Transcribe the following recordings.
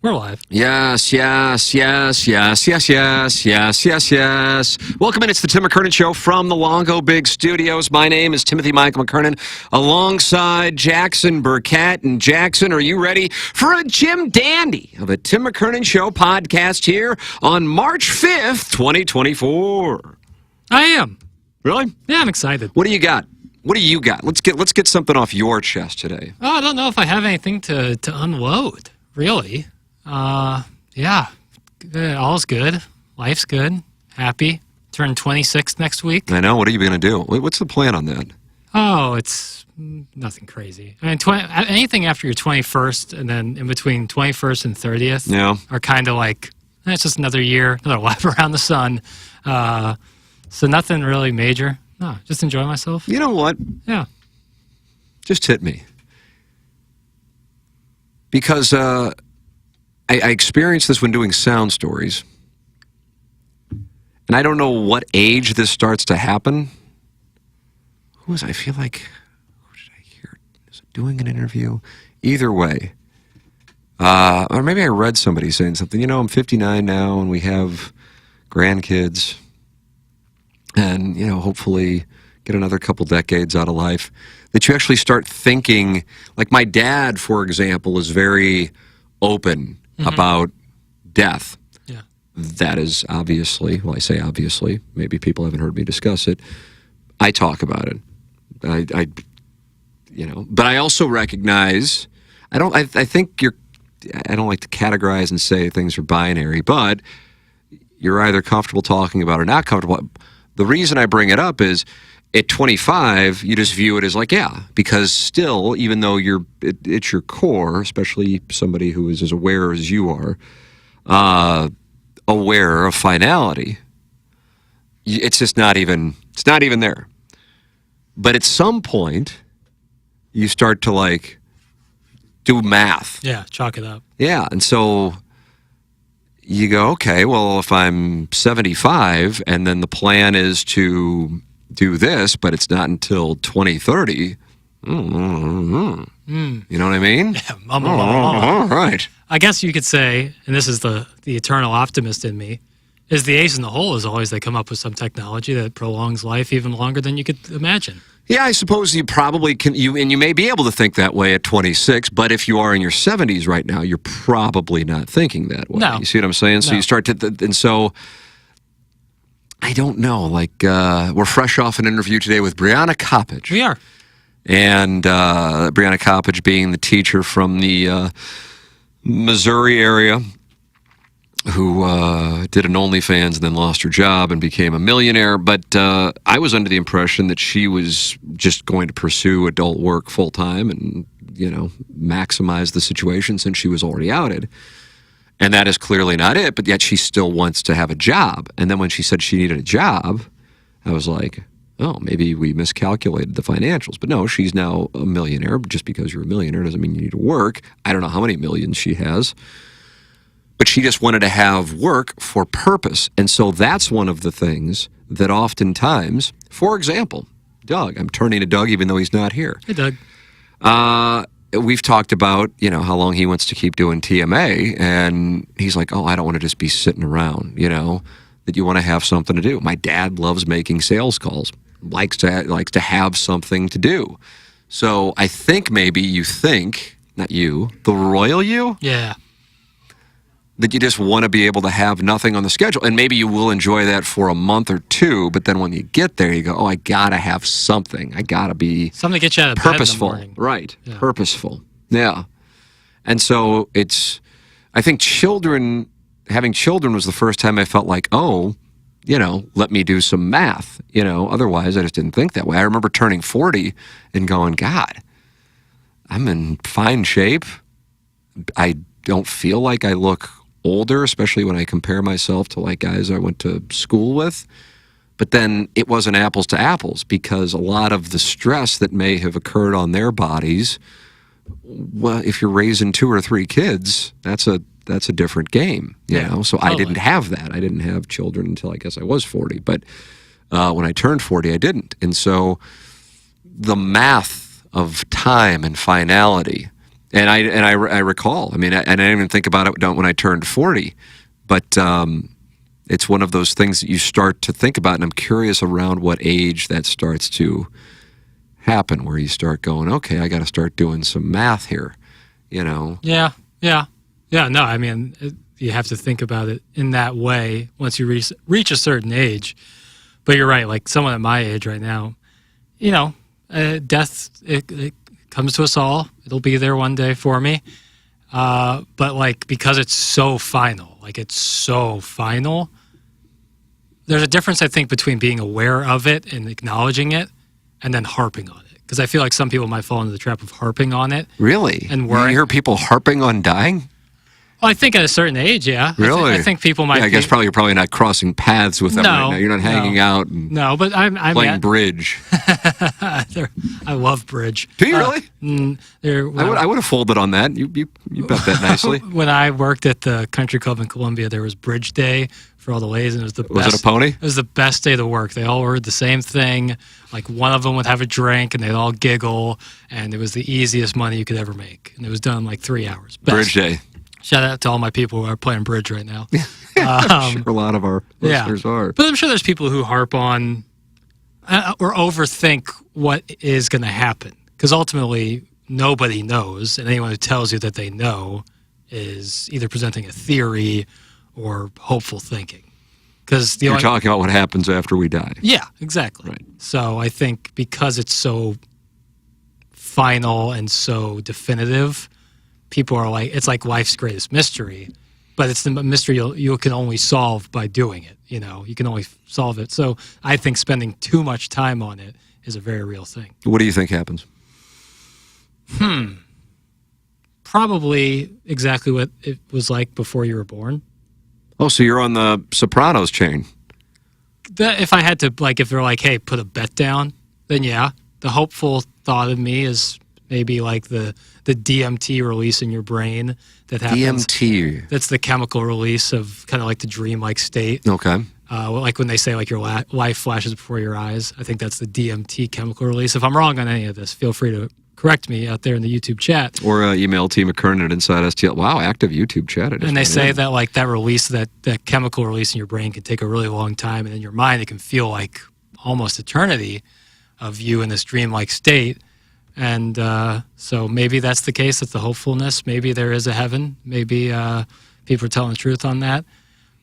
We're live. Yes. Welcome in. It's the Tim McKernan Show from the Longo Big Studios. My name is Timothy Michael McKernan, alongside Jackson Burkett. And Jackson, are you ready for a Jim Dandy of a Tim McKernan Show podcast here on March 5th, 2024? I am. Really? Yeah, I'm excited. What do you got? Let's get something off your chest today. Oh, I don't know if I have anything to unload, really. Yeah, all's good. Life's good. Happy. Turn 26 next week. I know. What are you going to do? What's the plan on that? Oh, it's nothing crazy. I mean, anything after your 21st and then in between 21st and 30th are kind of like, it's just another year, another lap around the sun. So nothing really major. No, just enjoy myself. You know what? Yeah. Just hit me. Because I experienced this when doing sound stories. And I don't know what age this starts to happen. I feel like, who did I hear? Is it doing an interview? Either way. Or maybe I read somebody saying something. You know, I'm 59 now and we have grandkids. And, you know, hopefully get another couple decades out of life. That you actually start thinking, like my dad, for example, is very open about death. Yeah. That is obviously, well, I say obviously, maybe people haven't heard me discuss it. I talk about it. But I also recognize, I don't like to categorize and say things are binary, but you're either comfortable talking about it or not comfortable. The reason I bring it up is at 25, you just view it as like, yeah, because still, even though it's your core, especially somebody who is as aware as you are, aware of finality, it's just not even there. But at some point, you start to like do math. Yeah, chalk it up. Yeah, and so you go, okay, well, if I'm 75 and then the plan is to do this, but it's not until 2030. You know what I mean? Yeah, right. I guess you could say, and this is the eternal optimist in me, is the ace in the hole is always they come up with some technology that prolongs life even longer than you could imagine. Yeah, I suppose you probably can, and you may be able to think that way at 26, but if you are in your 70s right now, you're probably not thinking that way. No. You see what I'm saying? So you start to, and so I don't know, like we're fresh off an interview today with Brianna Coppage. We are. And Brianna Coppage being the teacher from the Missouri area who did an OnlyFans and then lost her job and became a millionaire. But I was under the impression that she was just going to pursue adult work full time and, you know, maximize the situation since she was already outed. And that is clearly not it, but yet she still wants to have a job. And then when she said she needed a job, I was like, oh, maybe we miscalculated the financials. But no, she's now a millionaire. Just because you're a millionaire doesn't mean you need to work. I don't know how many millions she has. But she just wanted to have work for purpose. And so that's one of the things that oftentimes, for example, Doug, I'm turning to Doug even though he's not here. Hey, Doug. We've talked about, you know, how long he wants to keep doing TMA. And he's like, oh, I don't want to just be sitting around, you know, that you want to have something to do. My dad loves making sales calls, likes to have something to do. So I think maybe you think, not you, the royal you? Yeah. That you just want to be able to have nothing on the schedule. And maybe you will enjoy that for a month or two, but then when you get there, you go, oh, I got to have something. I got to be something to get you out of purposeful. bed in the morning. Right. Yeah. Purposeful. Yeah. And so I think having children was the first time I felt like, oh, you know, let me do some math. You know, otherwise I just didn't think that way. I remember turning 40 and going, God, I'm in fine shape. I don't feel like I look older, especially when I compare myself to like guys I went to school with. But then it wasn't apples to apples because a lot of the stress that may have occurred on their bodies, well, if you're raising 2 or 3 kids, that's a different game, you know? So totally. I didn't have that. I didn't have children until I guess I was 40. But when I turned 40, I didn't. And so the math of time and finality And I recall. I mean, and I didn't even think about it when I turned 40, but it's one of those things that you start to think about, and I'm curious around what age that starts to happen, where you start going, okay, I got to start doing some math here, you know? Yeah. No, I mean, you have to think about it in that way once you reach a certain age. But you're right, like someone at my age right now, you know, death, it comes to us all. It'll be there one day for me. But like, because it's so final, there's a difference, I think, between being aware of it and acknowledging it and then harping on it. Because I feel like some people might fall into the trap of harping on it. Really? And worrying. You hear people harping on dying? Well, I think at a certain age, yeah. Really? I think people might. Yeah, I guess you're probably not crossing paths with them right now. You're not hanging out and but I'm playing bridge. I love bridge. Do you really? I would have folded on that. You bet that nicely. When I worked at the country club in Columbia, there was Bridge Day for all the ladies, and it was the best. Was it a pony? It was the best day to work. They all ordered the same thing. Like one of them would have a drink, and they'd all giggle, and it was the easiest money you could ever make. And it was done in like 3 hours. Best. Bridge Day. Shout out to all my people who are playing bridge right now. I'm sure a lot of our listeners are. But I'm sure there's people who harp on or overthink what is going to happen. Because ultimately, nobody knows, and anyone who tells you that they know is either presenting a theory or hopeful thinking. Because you're talking about what happens after we die. Yeah, exactly. Right. So I think because it's so final and so definitive, people are like, it's like life's greatest mystery, but it's the mystery you can only solve by doing it. You know, you can only solve it. So I think spending too much time on it is a very real thing. What do you think happens? Probably exactly what it was like before you were born. Oh, so you're on the Sopranos chain. If I had to, like, if they're like, hey, put a bet down, then yeah. The hopeful thought of me is maybe like the DMT release in your brain that happens. DMT. That's the chemical release of kind of like the dreamlike state. Okay. Like when they say like your life flashes before your eyes. I think that's the DMT chemical release. If I'm wrong on any of this, feel free to correct me out there in the YouTube chat. Or email T. McKernan at Inside STL. Wow, active YouTube chat. And they say that like that release, that chemical release in your brain can take a really long time. And in your mind, it can feel like almost eternity of you in this dreamlike state. And so maybe that's the case. That's the hopefulness. Maybe there is a heaven. Maybe people are telling the truth on that.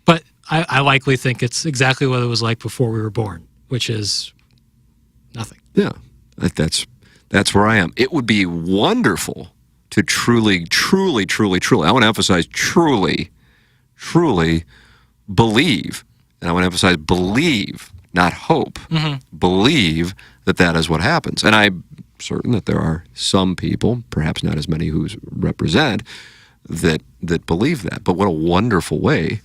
But I likely think it's exactly what it was like before we were born, which is nothing. Yeah, that's where I am. It would be wonderful to truly, I want to emphasize truly believe. And I want to emphasize believe, not hope. Believe that is what happens. And I'm certain that there are some people, perhaps not as many who represent, that believe that. But what a wonderful way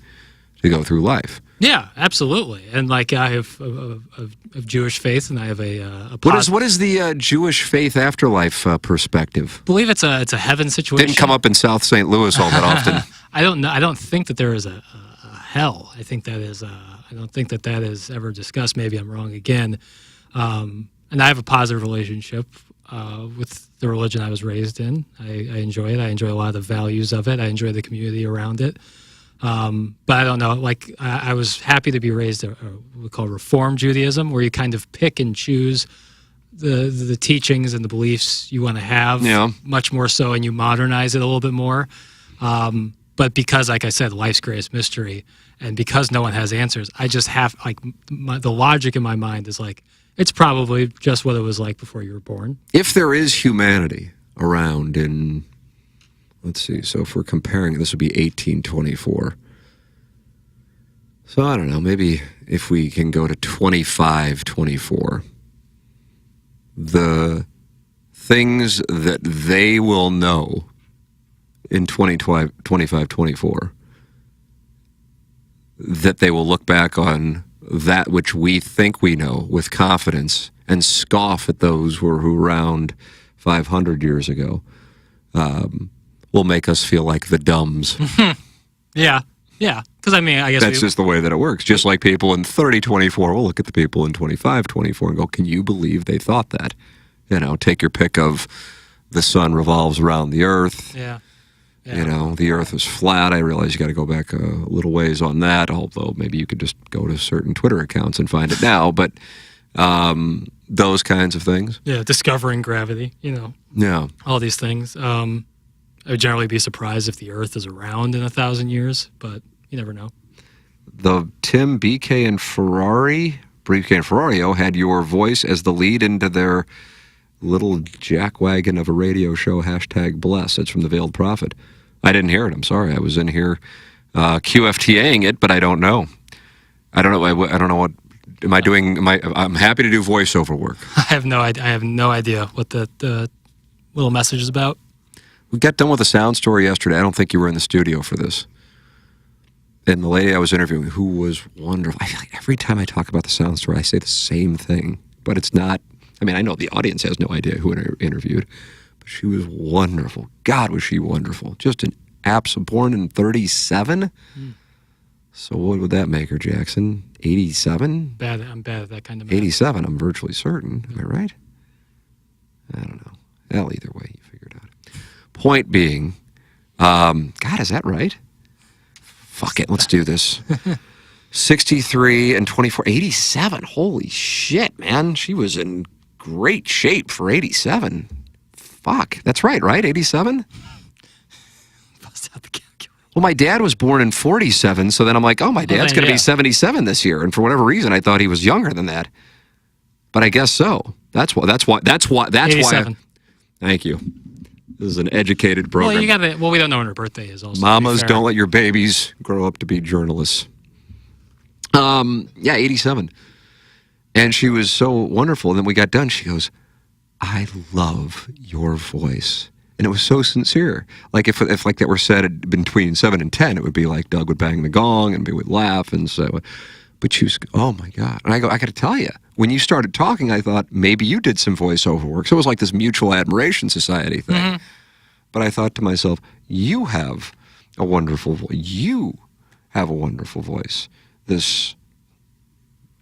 to go through life. Yeah, absolutely. And like I have of Jewish faith, and I have a what is the Jewish faith afterlife perspective? I believe it's a heaven situation. Didn't come up in South St. Louis all that often. I don't know. I don't think that there is a hell. I think that is. I don't think that is ever discussed. Maybe I'm wrong again. And I have a positive relationship with the religion I was raised in. I enjoy it. I enjoy a lot of the values of it. I enjoy the community around it. But I don't know. Like I was happy to be raised what we call Reform Judaism, where you kind of pick and choose the teachings and the beliefs you want to have, much more so, and you modernize it a little bit more. But because, like I said, life's greatest mystery, and because no one has answers, I just have the logic in my mind is like, it's probably just what it was like before you were born. If there is humanity around in, let's see, so if we're comparing, this would be 1824. So I don't know, maybe if we can go to 2524, the things that they will know in 2524, that they will look back on that which we think we know with confidence and scoff at those who were around 500 years ago, will make us feel like the dumbs. Yeah. Because, I mean, I guess that's just the way that it works. Just like people in 3024 will look at the people in 2524 and go, can you believe they thought that? You know, take your pick of the sun revolves around the Earth. Yeah. You know, the Earth is flat. I realize you got to go back a little ways on that, although maybe you could just go to certain Twitter accounts and find it now. But those kinds of things. Yeah, discovering gravity, you know. Yeah. All these things. I would generally be surprised if the Earth is around in 1,000 years, but you never know. The Tim, BK, and Ferrario had your voice as the lead into their little jackwagon of a radio show, #bless. It's from the Veiled Prophet. I didn't hear it. I'm sorry. I was in here QFTAing it, but I don't know. I don't know. I don't know what. Am I doing? I'm happy to do voiceover work. I have no idea what the little message is about. We got done with a sound story yesterday. I don't think you were in the studio for this. And the lady I was interviewing, who was wonderful. I feel like every time I talk about the sound story, I say the same thing, but it's not. I mean, I know the audience has no idea who I interviewed, but she was wonderful. God, was she wonderful. Just an absolute, born in 37? So what would that make her, Jackson? 87? I'm bad at that kind of math. 87, I'm virtually certain. Am I right? I don't know. Well, either way, you figure it out. Point being, God, is that right? Fuck it, let's do this. 63 and 24, 87. Holy shit, man. She was in great shape for 87. Fuck, that's right? 87? Bust out the calculator. Well, my dad was born in 47, so then I'm like, oh, my dad's going to be 77 this year. And for whatever reason, I thought he was younger than that. But I guess so. That's why. 87. Thank you. This is an educated program. Well, we don't know when her birthday is also. Mamas, don't let your babies grow up to be journalists. 87. And she was so wonderful. And then we got done. She goes, I love your voice. And it was so sincere. Like if like that were said between 7 and 10, it would be like Doug would bang the gong and we would laugh. And so, but she was, oh my God. And I go, I got to tell you, when you started talking, I thought maybe you did some voiceover work. So it was like this mutual admiration society thing. Mm-hmm. But I thought to myself, you have a wonderful voice. You have a wonderful voice. This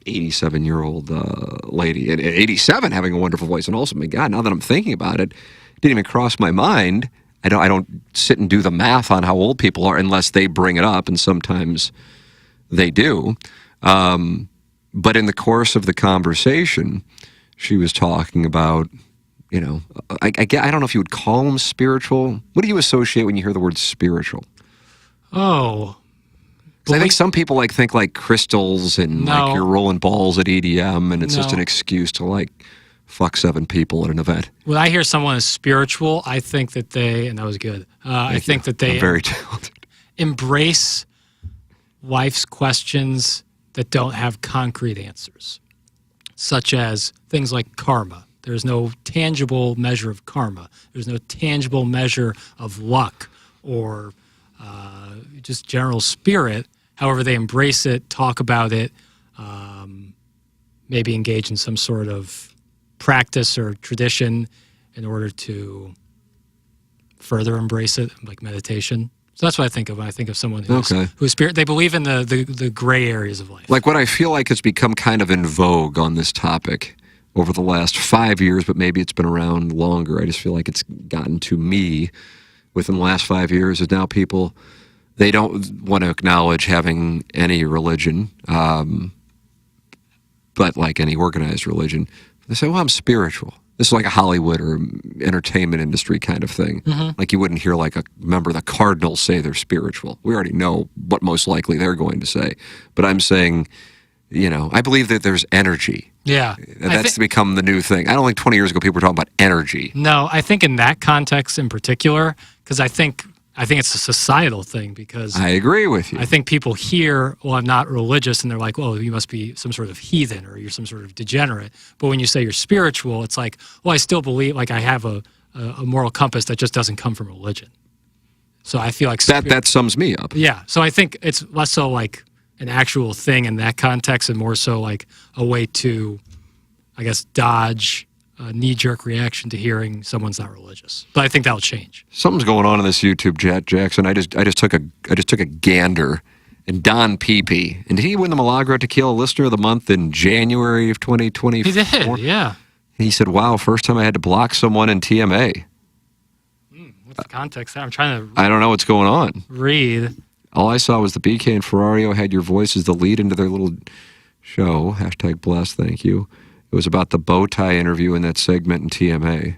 87-year-old lady, and 87 having a wonderful voice. And also, my God, now that I'm thinking about it, it didn't even cross my mind. I don't sit and do the math on how old people are unless they bring it up, and sometimes they do. But in the course of the conversation, she was talking about, you know, I don't know if you would call them spiritual. What do you associate when you hear the word spiritual? Oh. I think some people think crystals and like you're rolling balls at EDM and it's just an excuse to fuck 7 people at an event. When I hear someone is spiritual, I think that and that was good. I think that they I'm very talented. Embrace life's questions that don't have concrete answers, such as things like karma. There's no tangible measure of karma. There's no tangible measure of luck or just general spirit. However, they embrace it, talk about it, maybe engage in some sort of practice or tradition in order to further embrace it, like meditation. So that's what I think of when I think of someone who's spirit. They believe in the gray areas of life. Like what I feel like has become kind of in vogue on this topic over the last 5 years, but maybe it's been around longer. I just feel like it's gotten to me within the last 5 years is now people, they don't want to acknowledge having any religion, but like any organized religion. They say, well, I'm spiritual. This is like a Hollywood or entertainment industry kind of thing. Mm-hmm. Like you wouldn't hear like a member of the Cardinals say they're spiritual. We already know what most likely they're going to say. But I'm saying, you know, I believe that there's energy. Yeah. That's become the new thing. I don't think 20 years ago people were talking about energy. No, I think in that context in particular, because I think it's a societal thing because... I agree with you. I think people hear, well, I'm not religious, and they're like, well, you must be some sort of heathen or you're some sort of degenerate. But when you say you're spiritual, it's like, well, I still believe, like I have a moral compass that just doesn't come from religion. So I feel like... That sums me up. Yeah. So I think it's less so like an actual thing in that context and more so like a way to, I guess, dodge a knee-jerk reaction to hearing someone's not religious. But I think that'll change. Something's going on in this YouTube chat, Jackson. I just took a gander. And Don Peepee, and did he win the Milagro Tequila Listener of the Month in January of 2024? He did, yeah. And he said, wow, first time I had to block someone in TMA. the context there? I'm trying to... I don't know what's going on. Read. All I saw was the BK and Ferrario had your voice as the lead into their little show. #blessed, thank you. It was about the bow tie interview in that segment in TMA.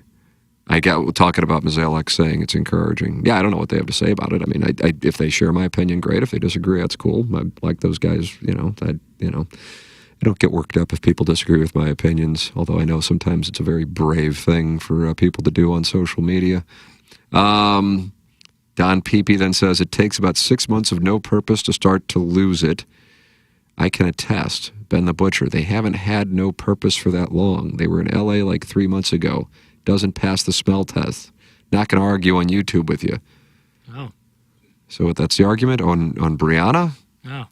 I got talking about Mazalek saying it's encouraging. Yeah, I don't know what they have to say about it. I mean, if they share my opinion, great. If they disagree, that's cool. I like those guys, I don't get worked up if people disagree with my opinions, although I know sometimes it's a very brave thing for people to do on social media. Don Peepee then says, it takes about 6 months of no purpose to start to lose it. I can attest. Ben the Butcher, they haven't had no purpose for that long. They were in L.A. like 3 months ago. Doesn't pass the smell test. Not going to argue on YouTube with you. Oh. So that's the argument on Brianna? Oh.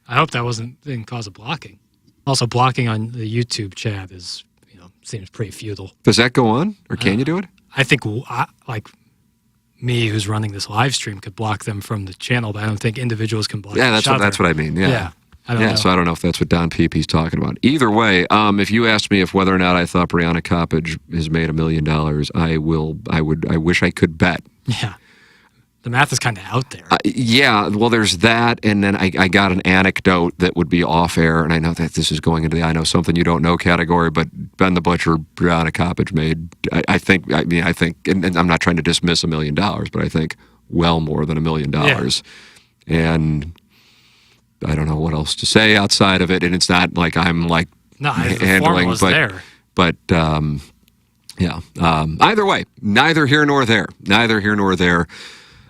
I hope that didn't cause a blocking. Also, blocking on the YouTube chat seems pretty futile. Does that go on? Or can you do it? I think, like, me who's running this live stream could block them from the channel, but I don't think individuals can block that's what I mean. Yeah. I don't know. So I don't know if that's what Don Peepy's talking about. Either way, if you asked me if whether or not I thought Brianna Coppage has made $1 million, I wish I could bet. Yeah. The math is kind of out there. Yeah, well, there's that, and then I got an anecdote that would be off air, and I know that this is going into the I know something you don't know category, but Ben the Butcher, Brianna Coppage made, I think, and I'm not trying to dismiss $1 million, but I think well more than $1 million. Yeah. And I don't know what else to say outside of it, and it's not like I'm like handling, but yeah. Either way, neither here nor there. Neither here nor there.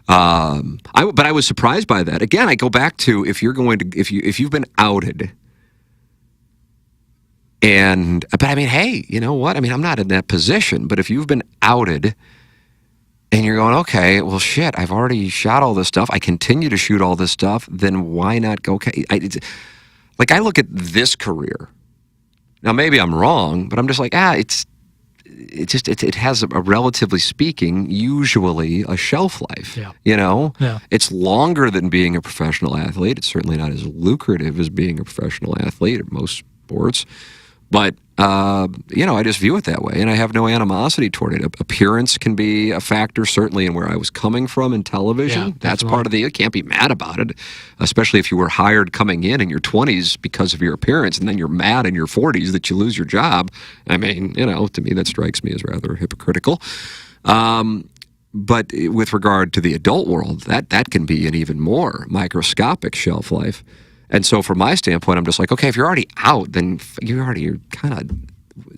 But I was surprised by that. Again, I go back to if you've been outed, but I mean, hey, you know what? I mean, I'm not in that position, but if you've been outed and you're going, okay, well, shit, I've already shot all this stuff. I continue to shoot all this stuff. Then why not go? Okay, I look at this career. Now, maybe I'm wrong, but I'm just like, it has a relatively speaking, usually a shelf life. Yeah. Yeah. It's longer than being a professional athlete. It's certainly not as lucrative as being a professional athlete in most sports. But, I just view it that way, and I have no animosity toward it. Appearance can be a factor, certainly, in where I was coming from in television. Yeah, that's part of you can't be mad about it, especially if you were hired coming in your 20s because of your appearance, and then you're mad in your 40s that you lose your job. I mean, to me, that strikes me as rather hypocritical. But with regard to the adult world, that can be an even more microscopic shelf life. And so from my standpoint, I'm just like, okay, if you're already out, then you're kind of,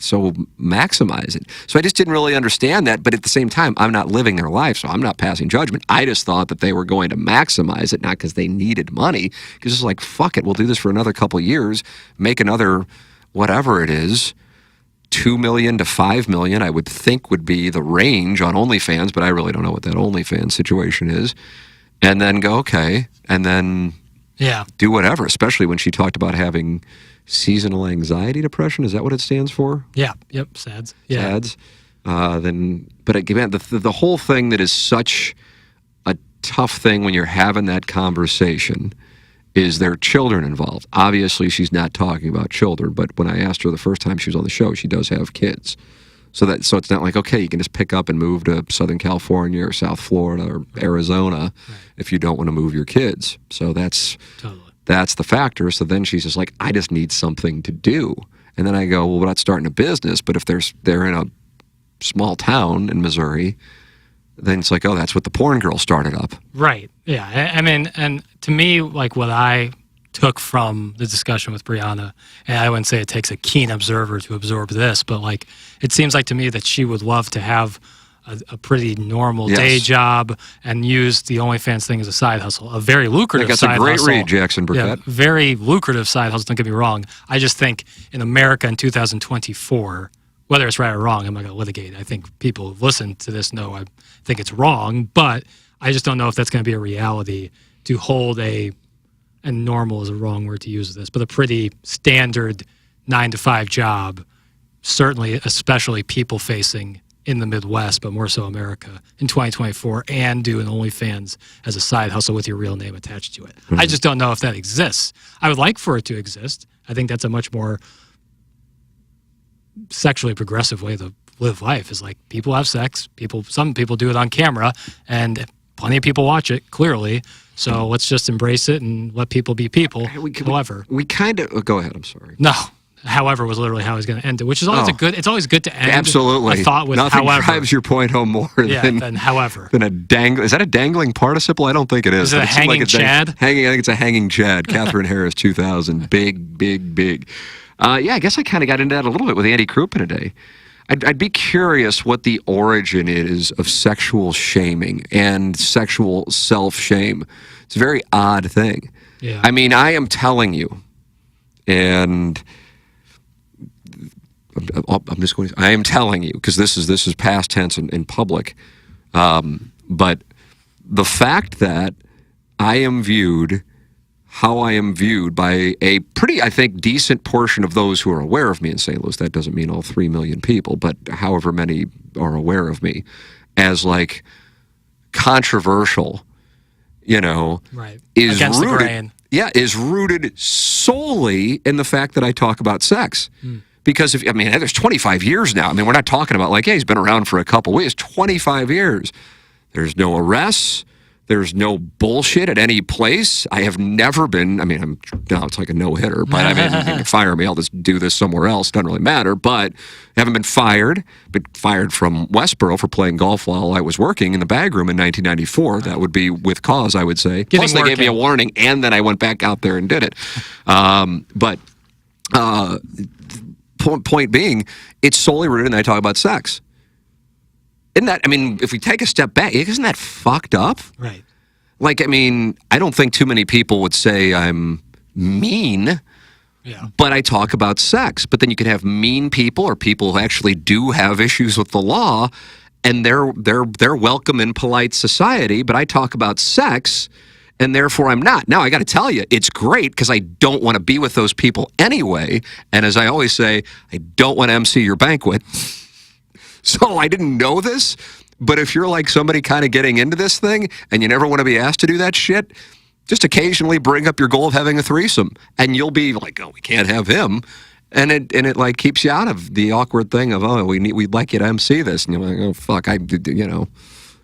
so maximize it. So I just didn't really understand that. But at the same time, I'm not living their life, so I'm not passing judgment. I just thought that they were going to maximize it, not because they needed money. Because it's like, fuck it, we'll do this for another couple of years, make another, whatever it is, $2 million to $5 million, I would think would be the range on OnlyFans, but I really don't know what that OnlyFans situation is. And then go, okay, and then... Yeah. Do whatever, especially when she talked about having seasonal anxiety depression. Is that what it stands for? Yeah. Yep. SADS. Yeah. SADS. But again, the whole thing that is such a tough thing when you're having that conversation is there are children involved. Obviously, she's not talking about children, but when I asked her the first time she was on the show, she does have kids. So it's not like, okay, you can just pick up and move to Southern California or South Florida or Arizona if you don't want to move your kids. So that's the factor. So then she's just like, I just need something to do. And then I go, well, we're not starting a business, but if they're in a small town in Missouri, then it's like, oh, that's what the porn girl started up. Right. Yeah. I mean, and to me, like what I took from the discussion with Brianna, and I wouldn't say it takes a keen observer to absorb this, but like it seems like to me that she would love to have a pretty normal day job and use the OnlyFans thing as a side hustle, a very lucrative side hustle. That's a great read, Jackson Burkett. Yeah, very lucrative side hustle, don't get me wrong. I just think in America in 2024, whether it's right or wrong, I'm not going to litigate. I think people who've listened to this know I think it's wrong, but I just don't know if that's going to be a reality to hold and normal is a wrong word to use this, but a pretty standard 9-to-5 job, certainly especially people-facing in the Midwest, but more so America in 2024, and do an OnlyFans as a side hustle with your real name attached to it. Mm-hmm. I just don't know if that exists. I would like for it to exist. I think that's a much more sexually progressive way to live life. Is like people have sex. Some people do it on camera, and plenty of people watch it. Clearly, so let's just embrace it and let people be people. However, we kind of go ahead. I'm sorry. No. However was literally how I was going to end it, which is always it's always good to end absolutely a thought with nothing however. drives your point home more than however. Than is that a dangling participle? I don't think it is. Is it a hanging Chad? I think it's a hanging Chad. Catherine Harris, 2000. Big. I guess I kind of got into that a little bit with Andy Crouppen today. I'd be curious what the origin is of sexual shaming and sexual self-shame. It's a very odd thing. Yeah. I mean, I am telling you, and I'm just going. I am telling you because this is past tense in public, but the fact that I am viewed how I am viewed by a pretty, I think, decent portion of those who are aware of me in St. Louis. That doesn't mean all 3 million people, but however many are aware of me as like controversial, right. is Against rooted. The grain. Yeah, is rooted solely in the fact that I talk about sex. Because there's 25 years now. I mean, we're not talking about like, hey, he's been around for a couple weeks. 25 years. There's no arrests. There's no bullshit at any place. I have never been. It's like a no-hitter. But you can fire me. I'll just do this somewhere else. Doesn't really matter. But I haven't been fired. Been fired from Westboro for playing golf while I was working in the bag room in 1994. That would be with cause, I would say. Plus, they gave me a warning, and then I went back out there and did it. Point being, it's solely rooted in that I talk about sex. Isn't that, if we take a step back, isn't that fucked up? Right. Like, I don't think too many people would say I'm mean, but I talk about sex. But then you can have mean people or people who actually do have issues with the law, and they're welcome in polite society, but I talk about sex, and therefore I'm not. Now, I got to tell you, it's great because I don't want to be with those people anyway. And as I always say, I don't want to MC your banquet. So I didn't know this, but if you're like somebody kind of getting into this thing and you never want to be asked to do that shit, just occasionally bring up your goal of having a threesome. And you'll be like, oh, we can't have him. And it like keeps you out of the awkward thing of, oh, we'd like you to MC this. And you're like, oh, fuck,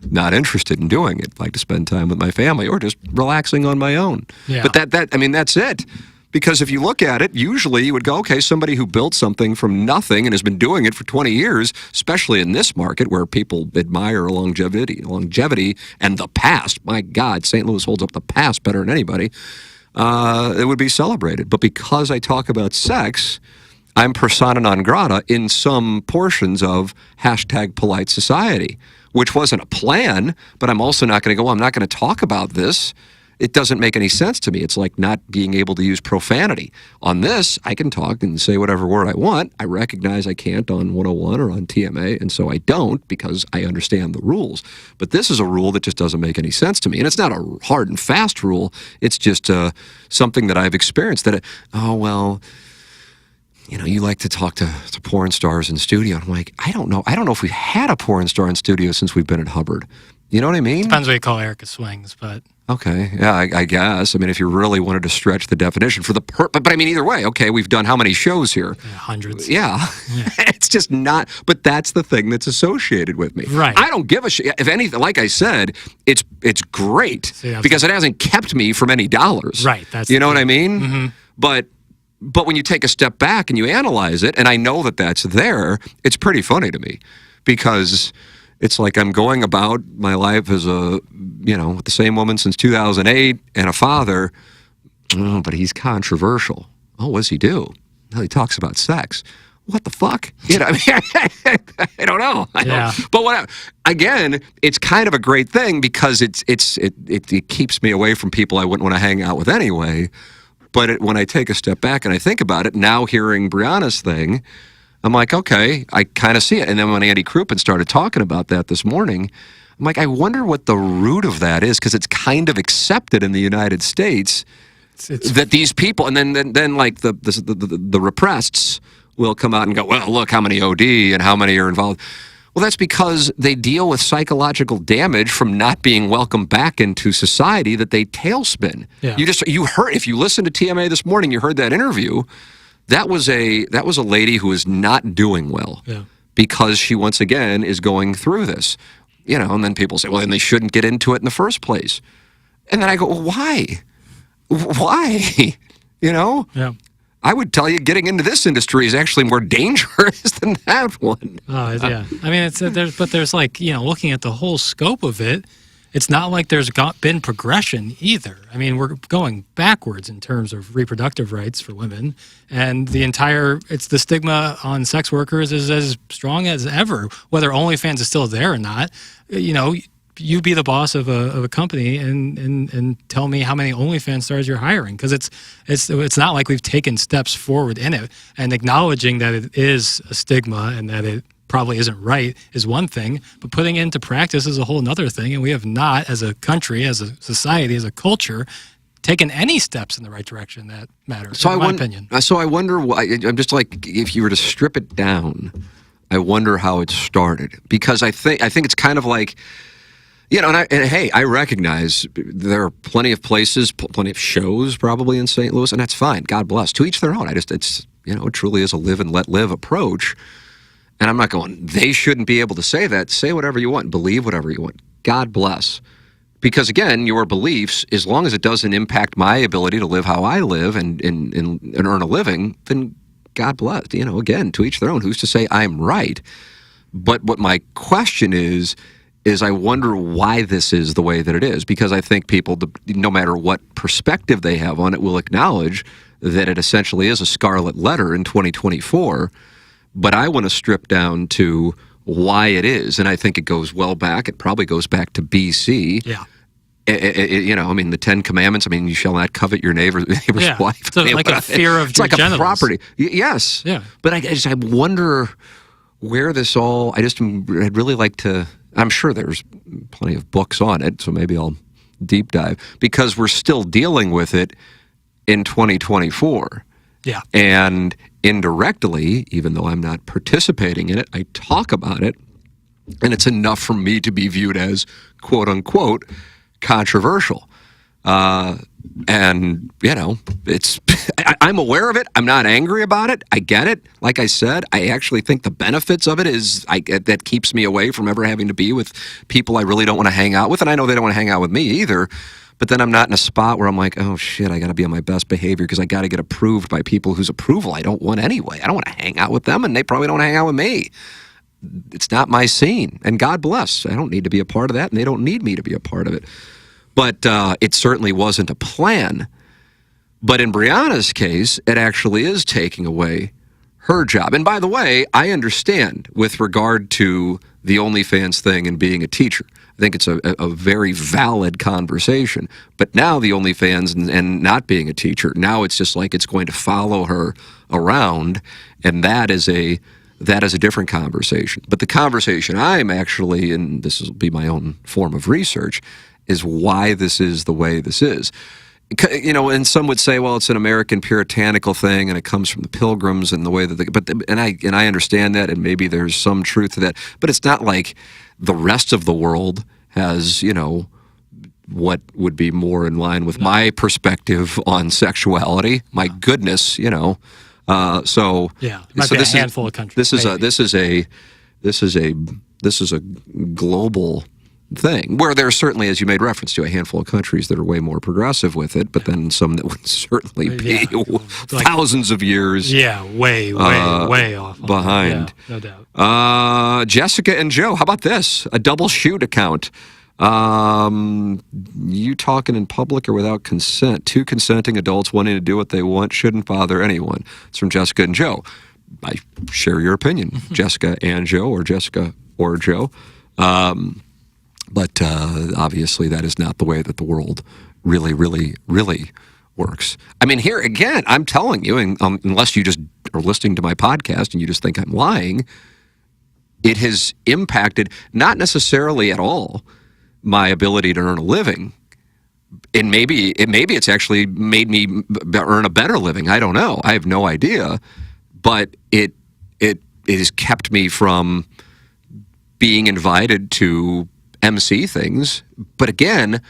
not interested in doing it. Like to spend time with my family or just relaxing on my own. Yeah. But that's it. Because if you look at it, usually you would go, okay, somebody who built something from nothing and has been doing it for 20 years, especially in this market where people admire longevity and the past. My God, St. Louis holds up the past better than anybody. It would be celebrated. But because I talk about sex, I'm persona non grata in some portions of #polite society. Which wasn't a plan, but I'm also not going to go, I'm not going to talk about this. It doesn't make any sense to me. It's like not being able to use profanity. On this, I can talk and say whatever word I want. I recognize I can't on 101 or on TMA, and so I don't because I understand the rules. But this is a rule that just doesn't make any sense to me. And it's not a hard and fast rule. It's just something that I've experienced that, you like to talk to porn stars in studio. I'm like, I don't know if we've had a porn star in studio since we've been at Hubbard. You know what I mean? Depends what you call Erica Swings, but... Okay, yeah, I guess. If you really wanted to stretch the definition for but either way, okay, we've done how many shows here? Yeah, hundreds. Yeah. It's just not, but that's the thing that's associated with me. Right. I don't give a shit. If anything, like I said, it's great because it hasn't kept me from any dollars. Right. That's you know what I mean? Mm-hmm. But when you take a step back and you analyze it, and I know that that's there, it's pretty funny to me because it's like I'm going about my life as with the same woman since 2008 and a father. Oh, but he's controversial. Oh, what does he do? Well, he talks about sex. What the fuck? I don't know. But whatever. Again, it's kind of a great thing because it keeps me away from people I wouldn't want to hang out with anyway. But when I take a step back and I think about it, now hearing Brianna's thing, I'm like, okay, I kind of see it. And then when Andy Crouppen started talking about that this morning, I'm like, I wonder what the root of that is because it's kind of accepted in the United States that these people, and then like the represseds will come out and go, well, look how many OD and how many are involved. Well, that's because they deal with psychological damage from not being welcomed back into society that they tailspin. Yeah. You heard, if you listened to TMA this morning, you heard that interview. That was a lady who is not doing well. Yeah. because she, once again, is going through this. And then people say, well, then they shouldn't get into it in the first place. And then I go, well, why? Why? Yeah. I would tell you getting into this industry is actually more dangerous than that one. Oh, yeah. I mean, there's like, looking at the whole scope of it, it's not like there's been progression either. I mean, we're going backwards in terms of reproductive rights for women, and it's the stigma on sex workers is as strong as ever, whether OnlyFans is still there or not. You be the boss of a company and tell me how many OnlyFans stars you're hiring, because it's not like we've taken steps forward in it, and acknowledging that it is a stigma and that it probably isn't right is one thing, but putting it into practice is a whole other thing, and we have not, as a country, as a society, as a culture, taken any steps in the right direction that matter, in my opinion. So I wonder why. I'm just like, if you were to strip it down, I wonder how it started, because I think it's kind of like, and hey, I recognize there are plenty of places, plenty of shows probably in St. Louis, and that's fine. God bless. To each their own. It truly is a live and let live approach. And I'm not going, they shouldn't be able to say that. Say whatever you want. Believe whatever you want. God bless. Because, again, your beliefs, as long as it doesn't impact my ability to live how I live and earn a living, then God bless. Again, to each their own. Who's to say I'm right? But what my question is I wonder why this is the way that it is. Because I think people, no matter what perspective they have on it, will acknowledge that it essentially is a scarlet letter in 2024. But I want to strip down to why it is, and I think it goes well back. It probably goes back to BC. Yeah. The 10 Commandments. You shall not covet your neighbor's wife. It's like a fear of your genitals. It's like a property. Yes. Yeah. But I wonder where this all. I'd really like to. I'm sure there's plenty of books on it, so maybe I'll deep dive, because we're still dealing with it in 2024. Yeah. And indirectly, even though I'm not participating in it, I talk about it, and it's enough for me to be viewed as, quote unquote, controversial. It's I'm aware of it. I'm not angry about it. I get it. Like I said, I actually think the benefits of it is that keeps me away from ever having to be with people I really don't want to hang out with, and I know they don't want to hang out with me either. But then I'm not in a spot where I'm like, oh shit, I got to be on my best behavior because I got to get approved by people whose approval I don't want anyway. I don't want to hang out with them, and they probably don't hang out with me. It's not my scene, and God bless. I don't need to be a part of that, and they don't need me to be a part of it. But it certainly wasn't a plan. But in Brianna's case, it actually is taking away her job. And by the way, I understand with regard to the OnlyFans thing and being a teacher. I think it's a very valid conversation. But now the OnlyFans and not being a teacher, now it's just like it's going to follow her around, and that is a different conversation. But the conversation I'm actually, and this will be my own form of research, is why this is the way this is. And some would say, well, it's an American puritanical thing, and it comes from the Pilgrims and the way that I understand that, and maybe there's some truth to that. But it's not like the rest of the world has, what would be more in line with my perspective on sexuality. My goodness, Yeah, it might be a handful of countries. This is a global thing, where there's certainly, as you made reference to, a handful of countries that are way more progressive with it, but then some that would certainly be thousands of years way off behind. Yeah, no doubt. Jessica and Joe, how about this? A double shoot account. You talking in public or without consent? Two consenting adults wanting to do what they want shouldn't bother anyone. It's from Jessica and Joe. I share your opinion, Jessica and Joe, or Jessica or Joe. But obviously that is not the way that the world really, really, really works. Here again, I'm telling you, unless you just are listening to my podcast and you just think I'm lying, it has impacted, not necessarily at all, my ability to earn a living. And maybe it's actually made me earn a better living. I don't know. I have no idea. But it has kept me from being invited to MC things, but again,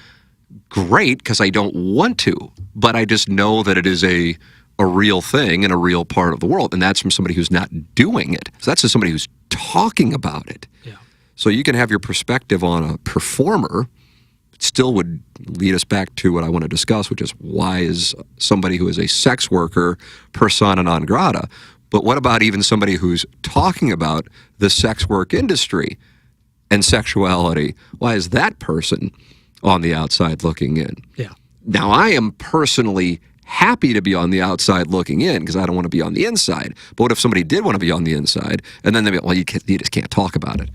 great, because I don't want to, but I just know that it is a real thing in a real part of the world, and that's from somebody who's not doing it. So that's just somebody who's talking about it. Yeah. So you can have your perspective on a performer. It still would lead us back to what I want to discuss, which is why is somebody who is a sex worker persona non grata? But what about even somebody who's talking about the sex work industry and sexuality? Why is that person on the outside looking in? Yeah. Now, I am personally happy to be on the outside looking in because I don't want to be on the inside. But what if somebody did want to be on the inside and then they'd be like, well, you just can't talk about it.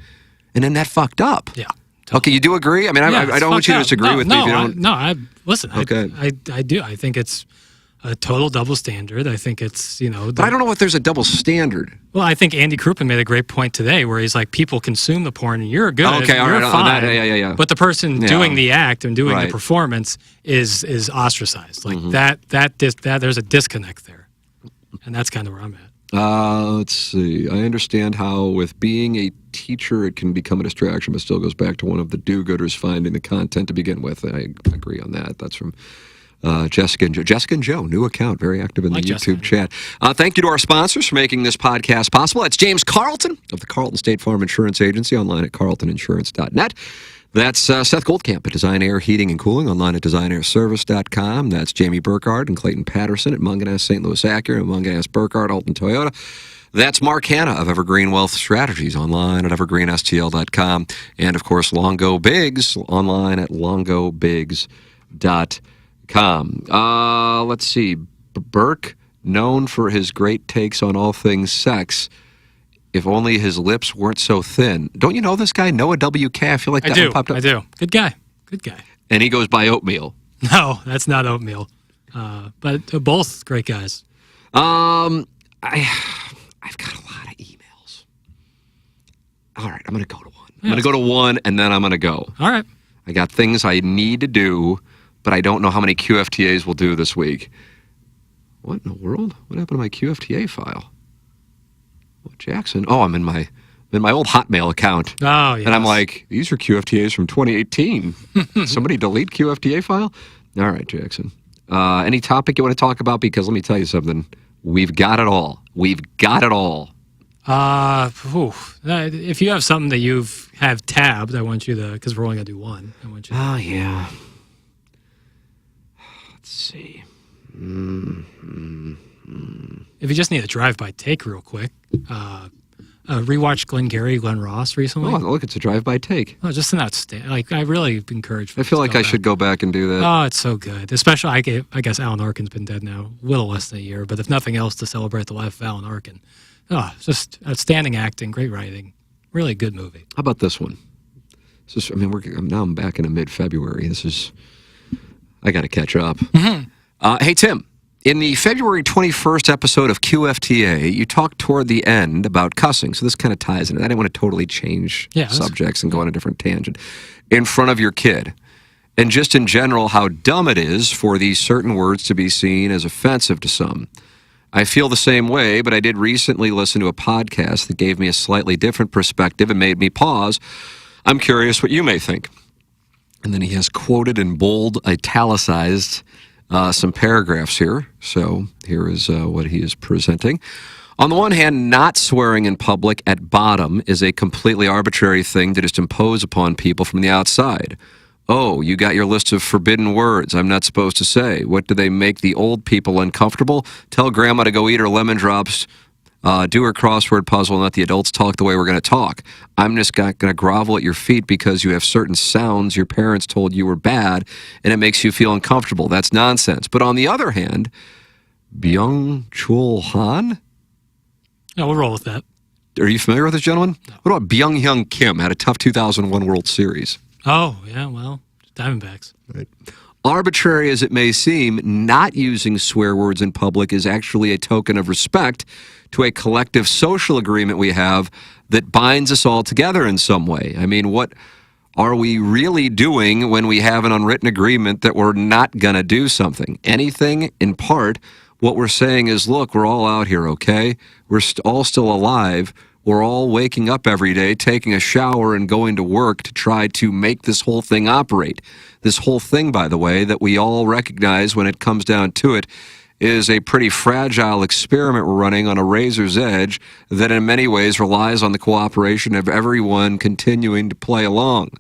And then that fucked up. Yeah. Totally. Okay, you do agree? I mean, I don't want you to disagree with me. If you don't. Listen, okay. I do. I think it's a total double standard. I think it's, But I don't know if there's a double standard. Well, I think Andy Crouppen made a great point today where he's like, people consume the porn and you're good. Okay, all you're right. fine. Yeah. But the person doing the act and doing right. the performance is ostracized. Like that there's a disconnect there. And that's kind of where I'm at. Let's see. I understand how with being a teacher it can become a distraction, but still goes back to one of the do-gooders finding the content to begin with. I agree on that. That's from Jessica and Joe. Jessica and Joe, new account, very active in the YouTube chat. Thank you to our sponsors for making this podcast possible. That's James Carlton of the Carlton State Farm Insurance Agency, online at carltoninsurance.net. That's Seth Goldcamp at Design Air Heating and Cooling, online at designairservice.com. That's Jamie Burkhardt and Clayton Patterson at Munganess St. Louis Acura and Munganess Burkhardt Alton Toyota. That's Mark Hanna of Evergreen Wealth Strategies, online at evergreenstl.com. And, of course, Longo Biggs, online at longobigs.com. Let's see. Burke, known for his great takes on all things sex. If only his lips weren't so thin. Don't you know this guy, Noah WK? I feel like that one popped up. I do. Good guy. And he goes by Oatmeal. No, that's not Oatmeal. But both great guys. I've got a lot of emails. All right, I'm going to go to one. I'm going to go to one, and then I'm going to go. All right. I got things I need to do, but I don't know how many QFTAs we'll do this week. What in the world? What happened to my QFTA file? Jackson. Oh, I'm in my old Hotmail account. Oh, yes. And I'm like, these are QFTAs from 2018. Somebody delete QFTA file? All right, Jackson. Any topic you want to talk about? Because let me tell you something. We've got it all. If you have something that you have tabbed, I want you to, because we're only going to do one. I want you to. Oh, yeah. Let's see. If you just need a drive-by take real quick, rewatched Glenn Ross recently. Oh, look, it's a drive-by take. Oh, just an outstanding. Like, I really encourage. I feel like I should go back and do that. Oh, it's so good. Especially, I guess Alan Arkin's been dead now a little less than a year, but if nothing else, to celebrate the life of Alan Arkin. Oh, just outstanding acting, great writing, really good movie. How about this one? I'm back in mid-February. I got to catch up. Hey, Tim. In the February 21st episode of QFTA, you talked toward the end about cussing, so this kind of ties into that. I didn't want to totally change subjects and go on a different tangent. In front of your kid. And just in general, how dumb it is for these certain words to be seen as offensive to some. I feel the same way, but I did recently listen to a podcast that gave me a slightly different perspective and made me pause. I'm curious what you may think. And then he has quoted in bold, italicized some paragraphs here. So here is what he is presenting. On the one hand, not swearing in public at bottom is a completely arbitrary thing to just impose upon people from the outside. Oh, you got your list of forbidden words I'm not supposed to say. What do they make the old people uncomfortable? Tell grandma to go eat her lemon drops, do her crossword puzzle, and let the adults talk the way we're going to talk. I'm just going to grovel at your feet because you have certain sounds your parents told you were bad, and it makes you feel uncomfortable. That's nonsense. But on the other hand, Byung-Chul Han? No, we'll roll with that. Are you familiar with this gentleman? No. What about Byung-Hyun Kim? Had a tough 2001 World Series. Oh, yeah, well, Diamondbacks. Right. Arbitrary as it may seem, not using swear words in public is actually a token of respect to a collective social agreement we have that binds us all together in some way. I mean, what are we really doing when we have an unwritten agreement that we're not going to do something? Anything? In part, what we're saying is, look, we're all out here, okay? We're all still alive. We're all waking up every day, taking a shower, and going to work to try to make this whole thing operate. This whole thing, by the way, that we all recognize when it comes down to it, is a pretty fragile experiment we're running on a razor's edge that in many ways relies on the cooperation of everyone continuing to play along.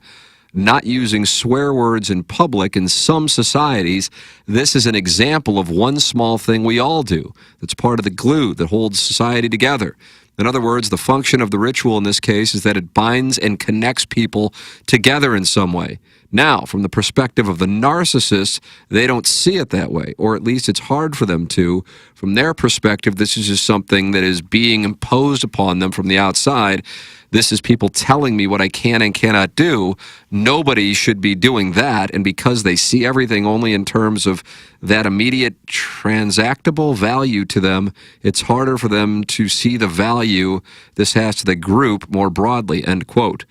Not using swear words in public in some societies, this is an example of one small thing we all do that's part of the glue that holds society together. In other words, the function of the ritual in this case is that it binds and connects people together in some way. Now, from the perspective of the narcissist, they don't see it that way, or at least it's hard for them to. From their perspective, this is just something that is being imposed upon them from the outside. This is people telling me what I can and cannot do. Nobody should be doing that, and because they see everything only in terms of that immediate transactable value to them, it's harder for them to see the value this has to the group more broadly, end quote.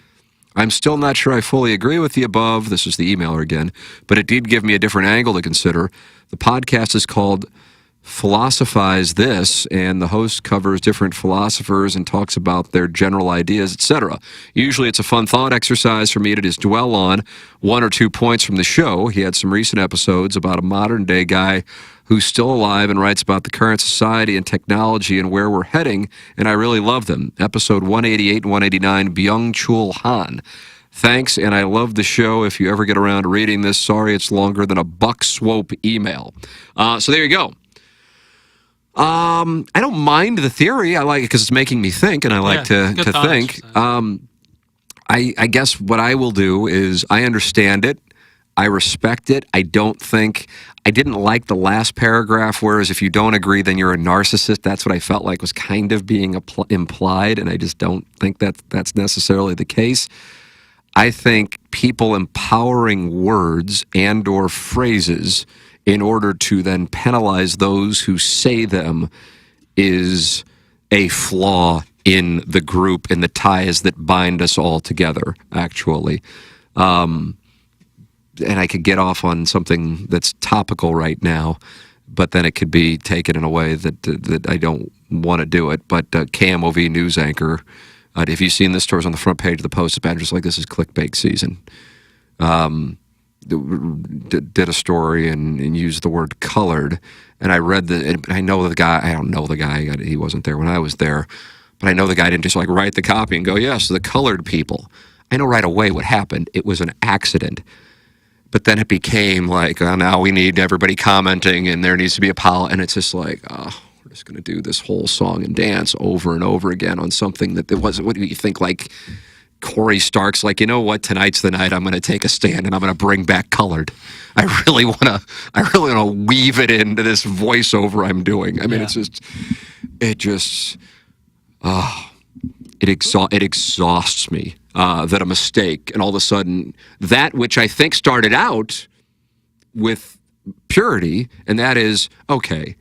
I'm still not sure I fully agree with the above. This is the emailer again, but it did give me a different angle to consider. The podcast is called Philosophize This, and the host covers different philosophers and talks about their general ideas, etc. Usually it's a fun thought exercise for me to just dwell on 1 or 2 points from the show. He had some recent episodes about a modern-day guy who's still alive and writes about the current society and technology and where we're heading, and I really love them. Episode 188 and 189, Byung-Chul Han. Thanks, and I love the show. If you ever get around to reading this, sorry it's longer than a buck swope email. So there you go. I don't mind the theory. I like it because it's making me think, and I like to think. I guess what I will do is I understand it. I respect it. I didn't like the last paragraph, whereas if you don't agree, then you're a narcissist. That's what I felt like was kind of being implied, and I just don't think that's necessarily the case. I think people empowering words and or phrases in order to then penalize those who say them is a flaw in the group, in the ties that bind us all together, actually. And I could get off on something that's topical right now, but then it could be taken in a way that I don't want to do it. But KMOV news anchor, if you've seen this, story's on the front page of the Post, it's just like, this is clickbait season. Did a story and used the word colored, and I read I know the guy. I don't know the guy. He wasn't there when I was there, but I know the guy didn't just like write the copy and go, yes, the colored people. I know right away what happened. It was an accident. But then it became like, oh, now we need everybody commenting, and there needs to be a apology. And it's just like, oh, we're just going to do this whole song and dance over and over again on something that wasn't. What do you think? Like Corey Stark's like, you know what? Tonight's the night I'm going to take a stand and I'm going to bring back colored. I really want to weave it into this voiceover I'm doing. I mean, it exhausts me. That a mistake, and all of a sudden, that which I think started out with purity, and that is, okay,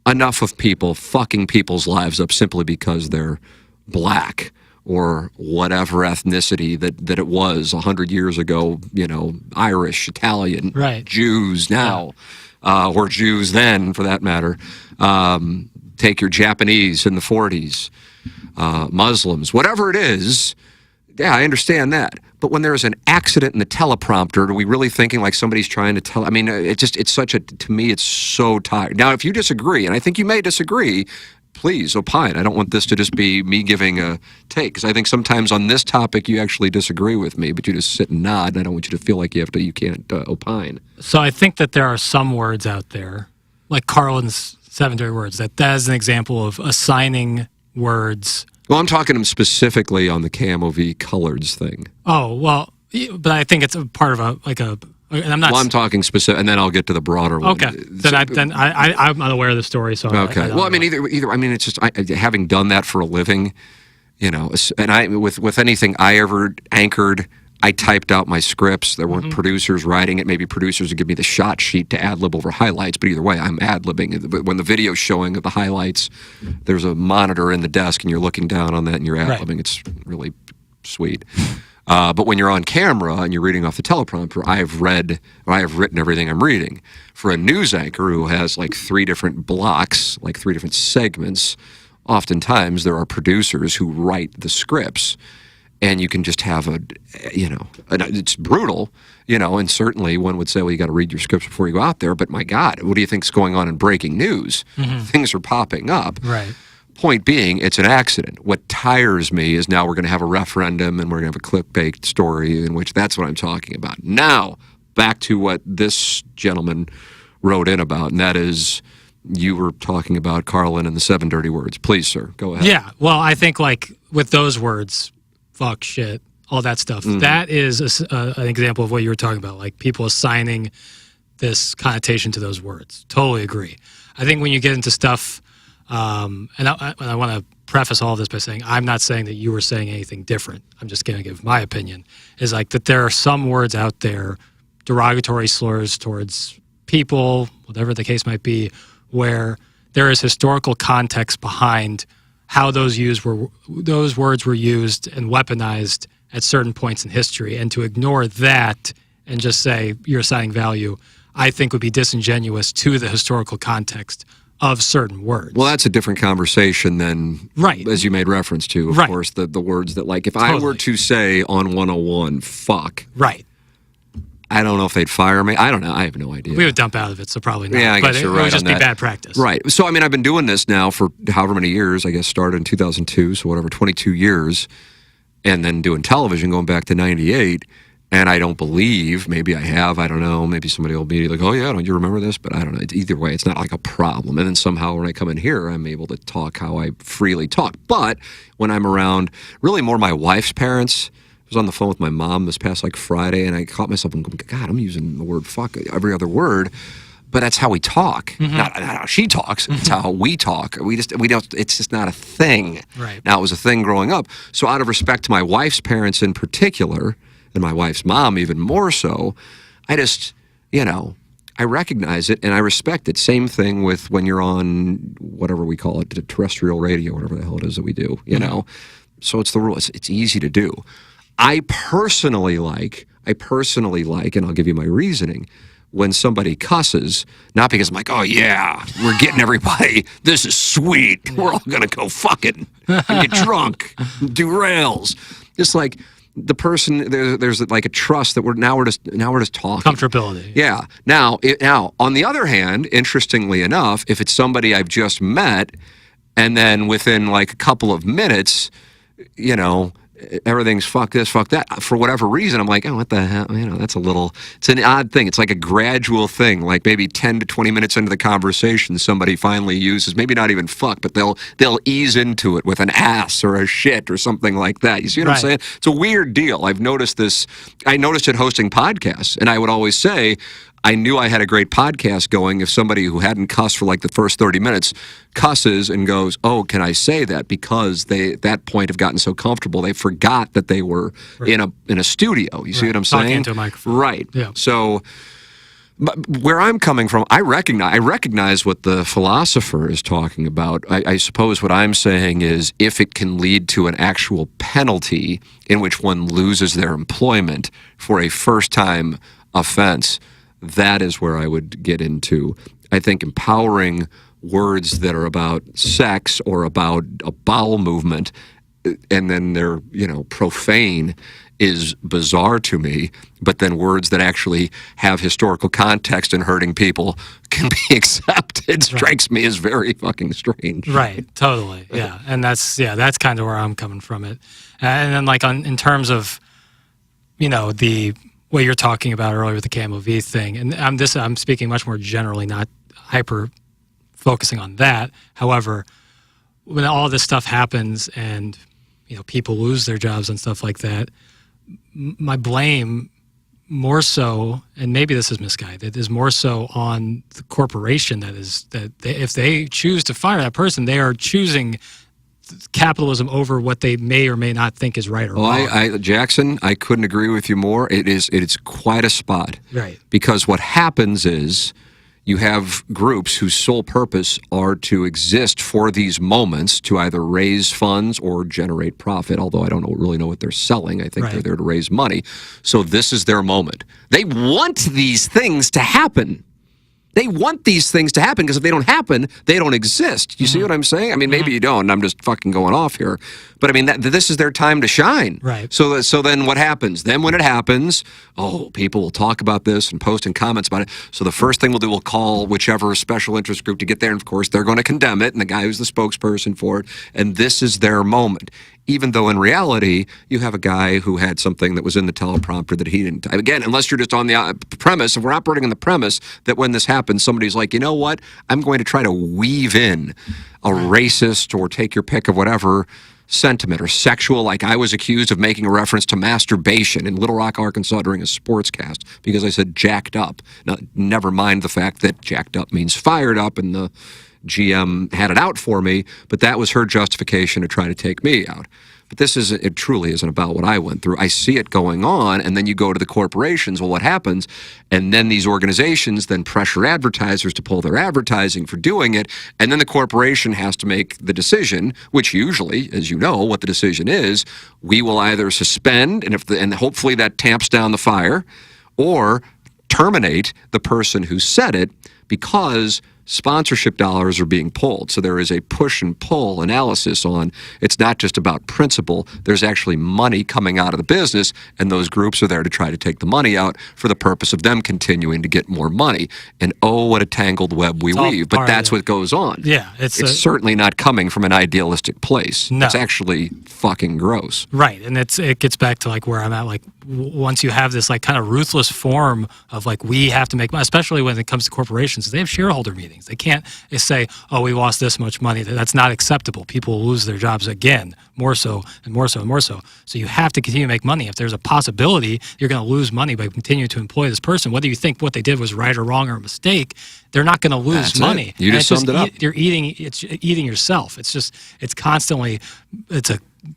enough of people fucking people's lives up simply because they're black or whatever ethnicity that it was 100 years ago, Irish, Italian, right. Jews now, or Jews then, for that matter. Take your Japanese in the 40s, Muslims, whatever it is. Yeah, I understand that. But when there's an accident in the teleprompter, are we really thinking like somebody's trying to tell? I mean, to me, it's so tired. Now, if you disagree, and I think you may disagree, please opine. I don't want this to just be me giving a take, because I think sometimes on this topic you actually disagree with me, but you just sit and nod, and I don't want you to feel like you can't opine. So I think that there are some words out there, like Carlin's 7 dirty words, that is an example of assigning words. Well, I'm talking specifically on the KMOV coloreds thing. Oh, well, but I think it's a part of and I'm not. Well, I'm talking specific, and then I'll get to the broader one. Okay, I'm unaware of the story, so. Okay. Well, I mean, either. I mean, it's just having done that for a living, and with anything I ever anchored, I typed out my scripts. There weren't producers writing it. Maybe producers would give me the shot sheet to ad-lib over highlights, but either way, I'm ad-libbing. When the video's showing of the highlights, there's a monitor in the desk, and you're looking down on that, and you're ad-libbing. Right. It's really sweet. But when you're on camera and you're reading off the teleprompter, I have written everything I'm reading. For a news anchor who has like 3 different blocks, like 3 different segments, oftentimes there are producers who write the scripts. and you can just have it's brutal, and certainly one would say, well, you got to read your scripts before you go out there, but my God, what do you think's going on in breaking news? Things are popping up. Right. Point being, it's an accident. What tires me is now we're going to have a referendum and we're going to have a clickbait story in which that's what I'm talking about. Now, back to what this gentleman wrote in about, and that is, you were talking about Carlin and the 7 dirty words. Please, sir, go ahead. Yeah, well, I think like with those words, fuck, shit, all that stuff, that is an example of what you were talking about, like people assigning this connotation to those words. Totally agree. I think when you get into stuff, and I want to preface all of this by saying I'm not saying that you were saying anything different. I'm just going to give my opinion, is like that there are some words out there, derogatory slurs towards people, whatever the case might be, where there is historical context behind how those words were used and weaponized at certain points in history, and to ignore that and just say you're assigning value, I think would be disingenuous to the historical context of certain words. Well, that's a different conversation than, as you made reference to, of course, the words that, like, if I were to say on 101, fuck. Right. I don't know if they'd fire me. I don't know. I have no idea. We would dump out of it, so probably not. Yeah, I guess you're right. It would just be bad practice. Right. So, I mean, I've been doing this now for however many years. I guess started in 2002, so whatever, 22 years. And then doing television going back to 98. And I don't believe, maybe I have, I don't know, maybe somebody will be like, oh yeah, don't you remember this? But I don't know. Either way, it's not like a problem. And then somehow when I come in here, I'm able to talk how I freely talk. But when I'm around really more my wife's parents, I was on the phone with my mom this past like Friday, and I caught myself going, God, I'm using the word fuck every other word. But that's how we talk. Not how she talks. It's how we talk. We don't. It's just not a thing. Right. Now, it was a thing growing up. So out of respect to my wife's parents in particular, and my wife's mom even more so, I just, I recognize it and I respect it. Same thing with when you're on whatever we call it, terrestrial radio, whatever the hell it is that we do, know. So it's the rule. It's easy to do. I personally like, and I'll give you my reasoning, when somebody cusses, not because I'm like, oh yeah, we're getting everybody, this is sweet, we're all gonna go fucking and get drunk, do rails. Just like the person, there's like a trust that we're just talking. Comfortability. Yeah. Now, on the other hand, interestingly enough, if it's somebody I've just met, and then within like a couple of minutes, everything's fuck this, fuck that. For whatever reason, I'm like, oh, what the hell? It's an odd thing. It's like a gradual thing. Like maybe 10 to 20 minutes into the conversation, somebody finally uses, maybe not even fuck, but they'll ease into it with an ass or a shit or something like that. You see what I'm saying? It's a weird deal. I've noticed this. I noticed it hosting podcasts, and I would always say, I knew I had a great podcast going if somebody who hadn't cussed for like the first 30 minutes cusses and goes, oh, can I say that? Because they at that point have gotten so comfortable, they forgot that they were in a studio. You see what I'm saying? Talking into a microphone. Right. Yeah. So where I'm coming from, I recognize what the philosopher is talking about. I suppose what I'm saying is if it can lead to an actual penalty in which one loses their employment for a first-time offense, that is where I would get into, I think, empowering words that are about sex or about a bowel movement, and then they're, profane, is bizarre to me. But then words that actually have historical context and hurting people can be accepted strikes me as very fucking strange. Right, totally, yeah. And that's kind of where I'm coming from it. And then like in terms of, the what you're talking about earlier with the Camo V thing, and I'm speaking much more generally, not hyper focusing on that. However, when all this stuff happens and people lose their jobs and stuff like that, my blame more so, and maybe this is misguided, is more so on the corporation if they choose to fire that person, they are choosing capitalism over what they may or may not think is right or wrong. Jackson, I couldn't agree with you more. It is quite a spot. Right. Because what happens is you have groups whose sole purpose are to exist for these moments to either raise funds or generate profit, although I don't really know what they're selling. I think they're there to raise money. So this is their moment. They want these things to happen. They want these things to happen because if they don't happen, they don't exist. You see what I'm saying? I mean, maybe you don't, and I'm just fucking going off here. But I mean, this is their time to shine. Right. So then what happens? Then when it happens, people will talk about this and post in comments about it. So the first thing we'll do, we'll call whichever special interest group to get there. And of course, they're going to condemn it, and the guy who's the spokesperson for it. And this is their moment. Even though in reality, you have a guy who had something that was in the teleprompter that he didn't. Again, unless you're just on the premise, if we're operating on the premise that when this happens, somebody's like, you know what? I'm going to try to weave in a racist or take your pick of whatever sentiment or sexual, like I was accused of making a reference to masturbation in Little Rock, Arkansas during a sportscast because I said jacked up. Now, never mind the fact that jacked up means fired up and the GM had it out for me, but that was her justification to try to take me out. But it truly isn't about what I went through. I see it going on, and then you go to the corporations. Well, what happens? And then these organizations then pressure advertisers to pull their advertising for doing it, and then the corporation has to make the decision, which usually, as you know, what the decision is, we will either suspend, and hopefully that tamps down the fire, or terminate the person who said it because sponsorship dollars are being pulled. So there is a push and pull analysis on, it's not just about principle, there's actually money coming out of the business, and those groups are there to try to take the money out for the purpose of them continuing to get more money. And what a tangled web we weave. But that's what goes on. Yeah. It's certainly not coming from an idealistic place. No. It's actually fucking gross. Right. And it gets back to like where I'm at, like once you have this like kind of ruthless form of like we have to make money, especially when it comes to corporations, they have shareholder meetings. They can't say, we lost this much money. That's not acceptable. People will lose their jobs again, more so and more so and more so. So you have to continue to make money. If there's a possibility you're going to lose money by continuing to employ this person, whether you think what they did was right or wrong or a mistake, they're not going to lose money. You just summed it up. You're eating yourself. It's constantly, it's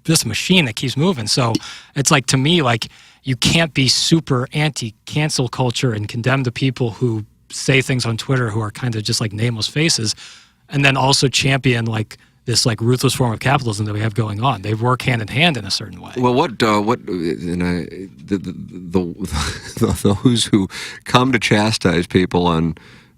just a machine that keeps moving. So it's like, to me, like you can't be super anti-cancel culture and condemn the people who say things on Twitter who are kind of just like nameless faces, and then also champion like this like ruthless form of capitalism that we have going on. They work hand in hand in a certain way. Well, those who come to chastise people on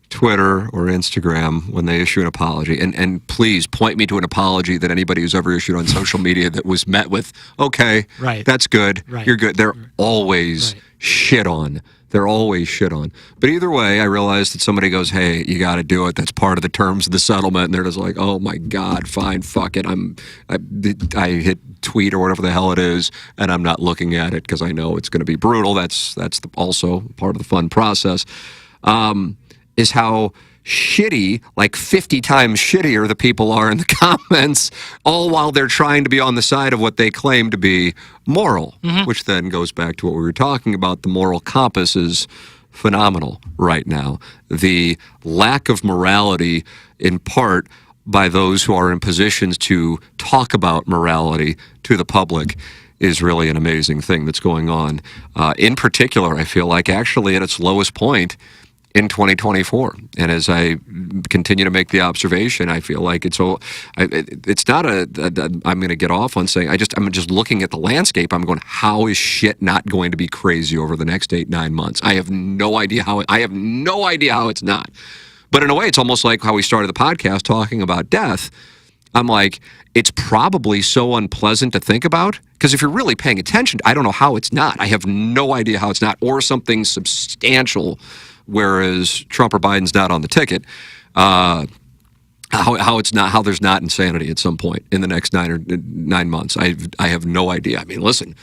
Twitter or Instagram when they issue an apology, and please point me to an apology that anybody who's ever issued on social media that was met with, okay, that's good, you're good. They're always shit on. They're always shit on. But either way, I realized that somebody goes, hey, you got to do it. That's part of the terms of the settlement. And they're just like, oh my God, fine, fuck it. I hit tweet or whatever the hell it is, and I'm not looking at it because I know it's going to be brutal. That's also part of the fun process. Is how shitty, like 50 times shittier the people are in the comments, all while they're trying to be on the side of what they claim to be moral, which then goes back to what we were talking about. The moral compass is phenomenal right now. The lack of morality, in part by those who are in positions to talk about morality to the public, is really an amazing thing that's going on. In particular, I feel like actually at its lowest point in 2024. And as I continue to make the observation, I feel like it's not I'm going to get off on saying, I'm just looking at the landscape. I'm going, how is shit not going to be crazy over the next 8-9 months? I have no idea how it's not. But in a way, it's almost like how we started the podcast talking about death. I'm like, it's probably so unpleasant to think about, because if you're really paying attention, I don't know how it's not. I have no idea how it's not, or something substantial, whereas Trump or Biden's not on the ticket, how there's not insanity at some point in the next 9 months. I have no idea. I mean, listen,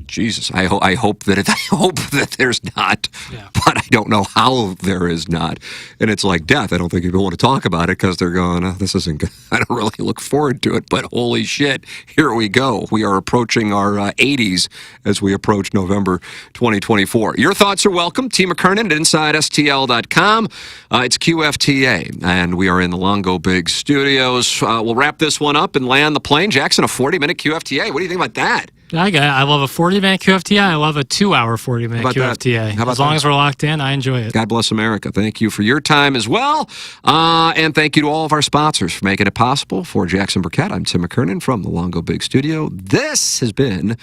Jesus, I hope that there's not, but I don't know how there is not. And it's like death. I don't think people want to talk about it because they're going, this isn't good. I don't really look forward to it, but holy shit, here we go. We are approaching our 80s as we approach November 2024. Your thoughts are welcome. T. McKernan at InsideSTL.com. It's QFTA, and we are in the Longo Big Studios. We'll wrap this one up and land the plane. Jackson, a 40-minute QFTA. What do you think about that? I love a 40-minute QFTA. I love a 2-hour 40-minute QFTA. How about as long as we're locked in, I enjoy it. God bless America. Thank you for your time as well. And thank you to all of our sponsors for making it possible. For Jackson Burkett, I'm Tim McKernan from the Longo Big Studio. This has been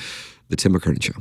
The Tim McKernan Show.